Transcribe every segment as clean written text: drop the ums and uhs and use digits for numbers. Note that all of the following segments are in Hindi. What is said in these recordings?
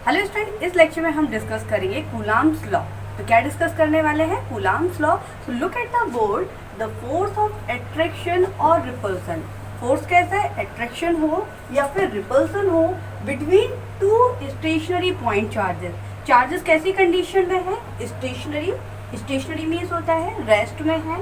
हेलो स्टूडेंट, इस लेक्चर में हम डिस्कस करेंगे कूलाम्स लॉ। तो क्या डिस्कस करने वाले हैं? Coulombs law. So look at the board, the force of attraction और रिपल्सन। फोर्स कैसा है? अट्रैक्शन हो या फिर रिपल्सन हो between two stationary point charges. Charges कैसी कंडीशन में है? स्टेशनरी। स्टेशनरी मीन्स होता है रेस्ट में है।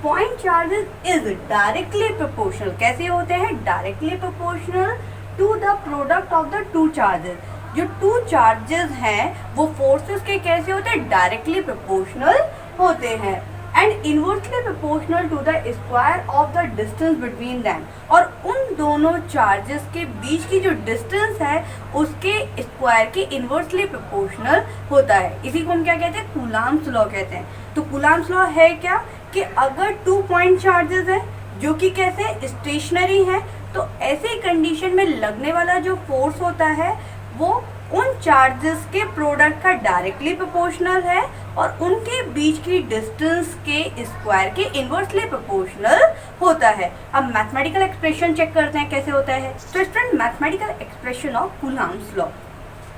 Point charges is directly proportional. कैसे होते हैं? Directly proportional to the product of the two charges. जो टू चार्जेस हैं वो फोर्सेस के कैसे होते हैं? डायरेक्टली प्रोपोर्शनल होते हैं and inversely proportional to the square of the distance between them. और उन दोनों चार्जेस के बीच की जो डिस्टेंस है उसके स्क्वायर के इनवर्सली प्रोपोर्शनल होता है। इसी को हम क्या कहते हैं? कूलाम्स लॉ कहते हैं। तो कूलाम्स लॉ है क्या कि अगर 2 पॉइंट चार्जेस है जो कि कैसे स्टेशनरी है, तो ऐसे कंडीशन में लगने वाला जो फोर्स होता है वो उन चार्जेस के प्रोडक्ट का डायरेक्टली प्रोपोर्शनल है और उनके बीच की डिस्टेंस के स्क्वायर के इनवर्सली प्रोपोर्शनल होता है। अब मैथमेटिकल एक्सप्रेशन चेक करते हैं कैसे होता है। तो student, mathematical expression of Coulomb's law,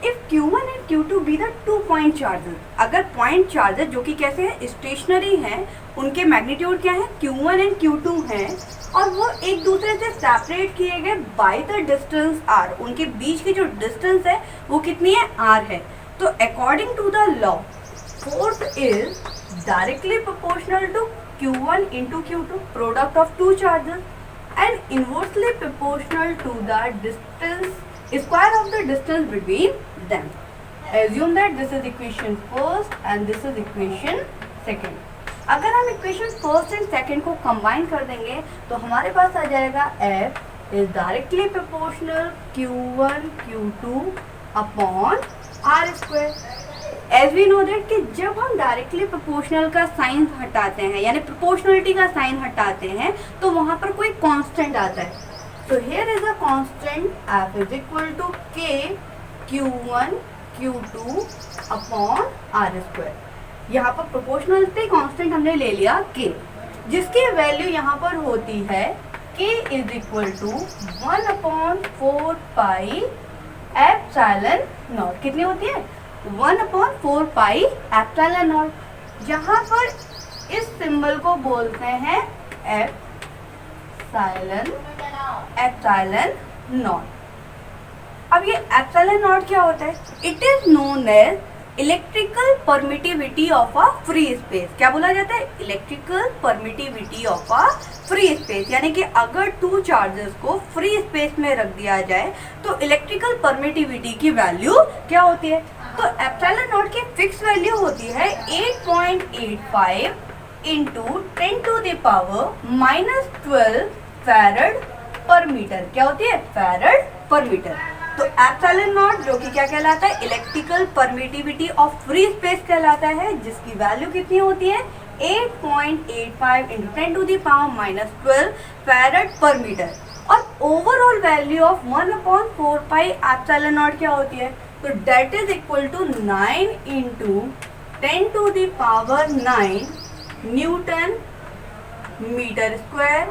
if Q1 and Q2 be the 2 point charges. अगर पॉइंट चार्जेस जो कि कैसे हैं? स्टेशनरी हैं, उनके मैग्नीट्यूड क्या है? Q1 एंड Q2 हैं और वो एक दूसरे से सेपरेट किए गए बाय द डिस्टेंस r। उनके बीच की जो डिस्टेंस है वो कितनी है? r है। तो according to the law, force is directly proportional to Q1 into Q2, product of two charges, and inversely proportional to the distance square of the distance between them. Assume that this is equation first and this is equation second. अगर हम इक्वेशन फर्स्ट एंड सेकंड को कंबाइन कर देंगे तो हमारे पास आ जाएगा F is directly proportional Q1 Q2 upon R square. As we know that कि जब हम डायरेक्टली प्रोपोर्शनल का साइन हटाते हैं यानी प्रोपोर्शनलिटी का साइन हटाते हैं तो वहाँ पर कोई कांस्टेंट आता है। So here is a constant F is equal to K Q1 Q2 upon R square. यहाँ पर प्रोपोर्शनलिटी कांस्टेंट हमने ले लिया K, जिसकी वैल्यू यहाँ पर होती है K is equal to 1 upon 4 pi epsilon naught। कितनी होती है? 1 upon 4 pi epsilon naught। यहाँ पर इस सिंबल को बोलते हैं एप्सिलॉन नॉट। अब ये एप्सिलॉन नॉट क्या होता है? It is known as electrical permittivity of a free space. क्या बोला जाता है? Electrical permittivity of a free space. यानी कि अगर टू चार्जेस को फ्री स्पेस में रख दिया जाए तो इलेक्ट्रिकल परमिटिविटी की वैल्यू क्या होती है? तो एप्सिलॉन नॉट की फिक्स वैल्यू होती है 8.85 into 10 to the power -12 farad पर मीटर। क्या होती है? फैरड पर मीटर। तो एप्सिलॉन नॉट जो कि क्या कहलाता है? Electrical permittivity of free space कहलाता है, जिसकी वैल्यू कितनी होती है? 8.85 into 10 to the power -12 farad पर मीटर। और overall value of 1/4 pi epsilon naught क्या होती है? तो that is equal to 9 into 10 to the power 9 newton metre square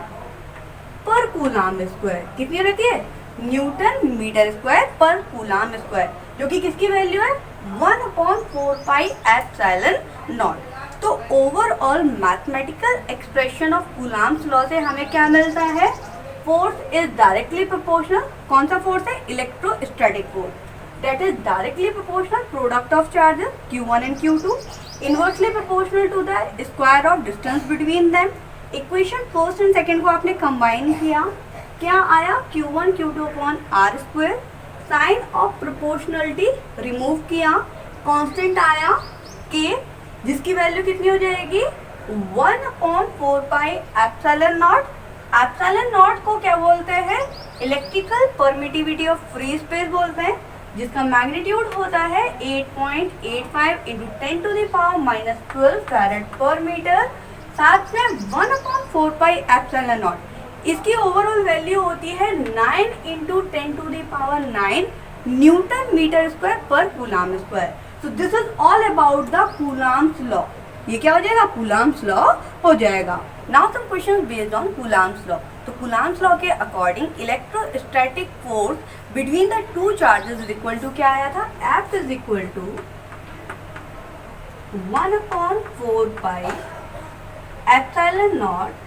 पर कूलाम स्क्वायर। कितनी रहती है? न्यूटन मीटर स्क्वायर पर कूलाम स्क्वायर, जो कि किसकी वैल्यू है? 1/4 पाई एप्सिलॉन नॉट। तो overall mathematical expression of Coulomb's law से हमें क्या मिलता है? Force is directly proportional. कौन सा फोर्स है? Electrostatic force. That is directly proportional product of charges Q1 and Q2, inversely proportional to the square of distance between them. Equation first and second को आपने कंबाइन किया, क्या आया? Q1 Q2 upon R square. Sign of proportionality remove किया, कांस्टेंट आया K, जिसकी वैल्यू कितनी हो जाएगी? 1/4 pi epsilon naught. Epsilon naught को क्या बोलते हैं? Electrical permittivity of free space बोलते हैं, जिसका मैग्नीट्यूड होता है 8.85 into 10 to the power -12 farad पर मीटर, साथ में 1/4 पाई एप्सिलॉन नॉट। इसकी ओवरऑल वैल्यू होती है 9 into 10 to the power 9 newton metre square पर coulomb square. So this is all about the Coulomb's law. ये क्या हो जाएगा? कूलाम्स लॉ हो जाएगा। Now some questions based on Coulomb's law. तो कूलाम्स लॉ के according electrostatic force between the two charges is equal to क्या आया था, F is equal to 1/4 pi epsilon naught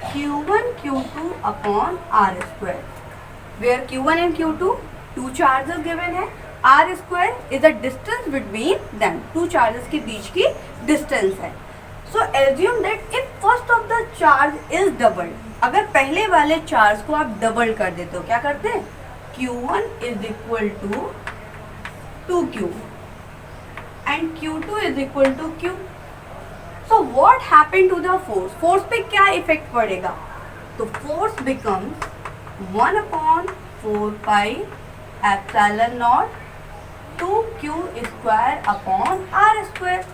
Q1 Q2 upon R square, where Q1 and Q2 two charges given है, R square is the distance between them, two charges के बीच की distance है. So assume that if first of the charge is doubled, अगर पहले वाले चार्ज को आप डबल कर देते हो, क्या करते हैं, Q1 is equal to 2Q and Q2 is equal to Q. So what happened to the force? Force पे क्या इफेक्ट पड़ेगा, तो force becomes 1/4 pi epsilon not 2Q square upon R square.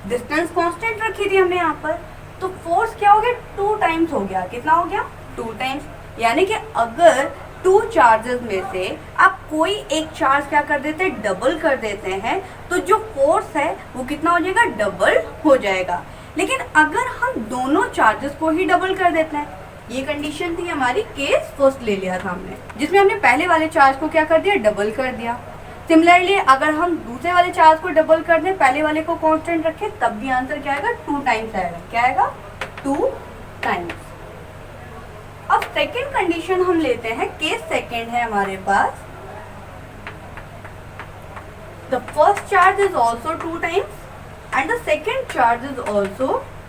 Distance constant रखी थी हमने यहाँ पर, तो फोर्स क्या हो गया, 2 टाइम्स हो गया. कितना हो गया, 2 टाइम्स. यानी कि अगर 2 चार्जेस में से आप कोई एक चार्ज क्या कर देते हैं, डबल कर देते हैं, तो जो फोर्स है वो कितना हो जाएगा, डबल हो जाएगा. लेकिन अगर हम दोनों चार्जेस को ही डबल कर देते हैं, ये कंडीशन थी हमारी, केस फर्स्ट ले लिया था हमने, जिसमें हमने पहले वाले चार्ज को क्या कर दिया, डबल कर दिया. सिमिलरली अगर हम दूसरे वाले चार्ज को डबल कर दें, पहले वाले को कांस्टेंट रखें, तब भी आंसर क्या आएगा, 2 टाइम्स आएगा. क्या आएगा, 2 टाइम्स. अब सेकेंड कंडीशन हम लेते हैं, केस सेकेंड है हमारे पास, the first charge is also 2 times and the second charge is also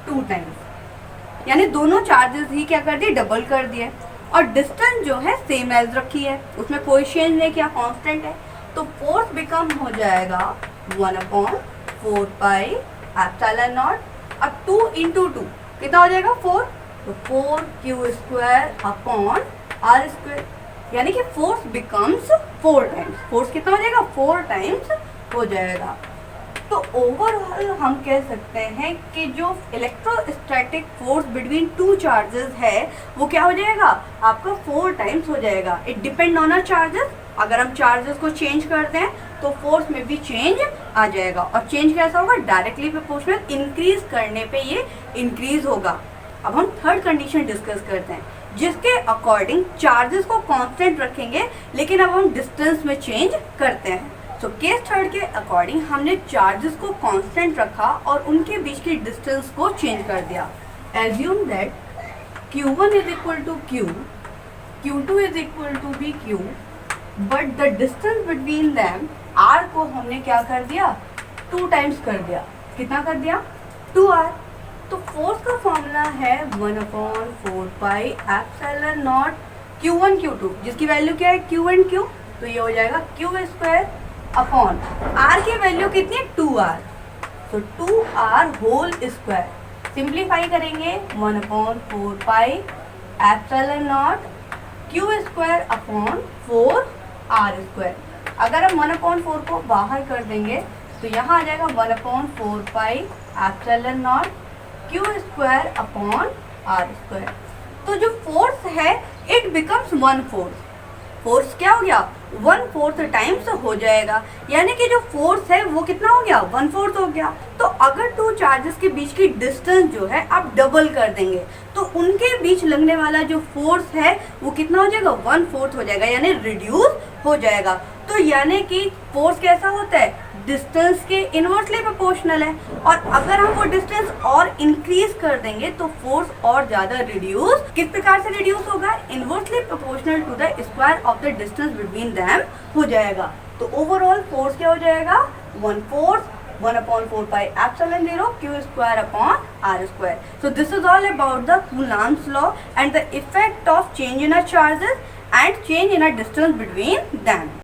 2 times. यानी दोनों चार्जेस ही क्या कर दिए, डबल कर दिए, और डिस्टेंस जो है सेम एज रखी है, उसमें कोई चेंज नहीं किया, कांस्टेंट है. तो फोर्स बिकम हो जाएगा 1/4 पाई एप्सिलॉन नॉट. अब 2 × 2 कितना हो जाएगा, 4, तो 4Q square upon R square. यानी कि फोर्स बिकम्स 4 टाइम्स. फोर्स कितना हो जाएगा, 4 टाइम्स हो जाएगा. तो ओवरऑल हम कह सकते हैं कि जो इलेक्ट्रोस्टैटिक फोर्स बिटवीन 2 चार्जेस है वो क्या हो जाएगा, आपका 4 टाइम्स हो जाएगा. It depend on a charges. अगर हम चार्जेस को चेंज करते हैं तो फोर्स में भी चेंज आ जाएगा. और चेंज कैसा होगा, डायरेक्टली प्रोपोर्शनल, इंक्रीज करने पे ये इंक्रीज होगा. अब हम थर्ड कंडीशन डिस्कस करते हैं, जिसके अकॉर्डिंग चार्जेस को कांस्टेंट रखेंगे, लेकिन अब हम डिस्टेंस में चेंज करते हैं. तो केस थर्ड के अकॉर्डिंग हमने चार्जेस को कांस्टेंट रखा और उनके बीच की डिस्टेंस को चेंज कर दिया. Assume that Q1 is equal to Q, Q2 is equal to भी Q, but the distance between them R को हमने क्या कर दिया, 2 टाइम्स कर दिया. कितना कर दिया, 2R. तो फोर्स का फॉर्मूला है 1/4 pi epsilon naught Q1 Q2, जिसकी वैल्यू क्या है, Q and Q, तो ये हो जाएगा Q स्क्वायर अपॉन R की वैल्यू कितनी है, 2R, तो 2R होल स्क्वायर. सिंप्लीफाई करेंगे 1/4 pi epsilon not Q square upon 4R square. अगर हम 1/4 को बाहर कर देंगे तो यहाँ आ जाएगा 1/4 pi epsilon not Q square upon R square. तो जो फोर्स है इट बिकम्स 1/4. फोर्स क्या हो गया, 1/4 टाइम्स हो जाएगा. यानी कि जो फोर्स है वो कितना हो गया, 1/4 हो गया. तो अगर 2 चार्जेस के बीच की डिस्टेंस जो है आप डबल कर देंगे तो उनके बीच लगने वाला जो फोर्स है वो कितना हो जाएगा, 1/4 हो जाएगा, यानी रिड्यूस हो जाएगा. तो यानी कि फोर्स कैसा होता है, डिस्टेंस के इनवर्सली प्रोपोर्शनल है. और अगर हम वो डिस्टेंस और इंक्रीज कर देंगे तो फोर्स और ज्यादा रिड्यूस, किस प्रकार से रिड्यूस होगा, inversely proportional to the square of the distance between them हो जाएगा. तो ओवरऑल फोर्स क्या हो जाएगा, 1/4 pi epsilon 0 Q square upon R square. So this is all about the Coulomb's law and the effect of change in a charges and change in a distance between them.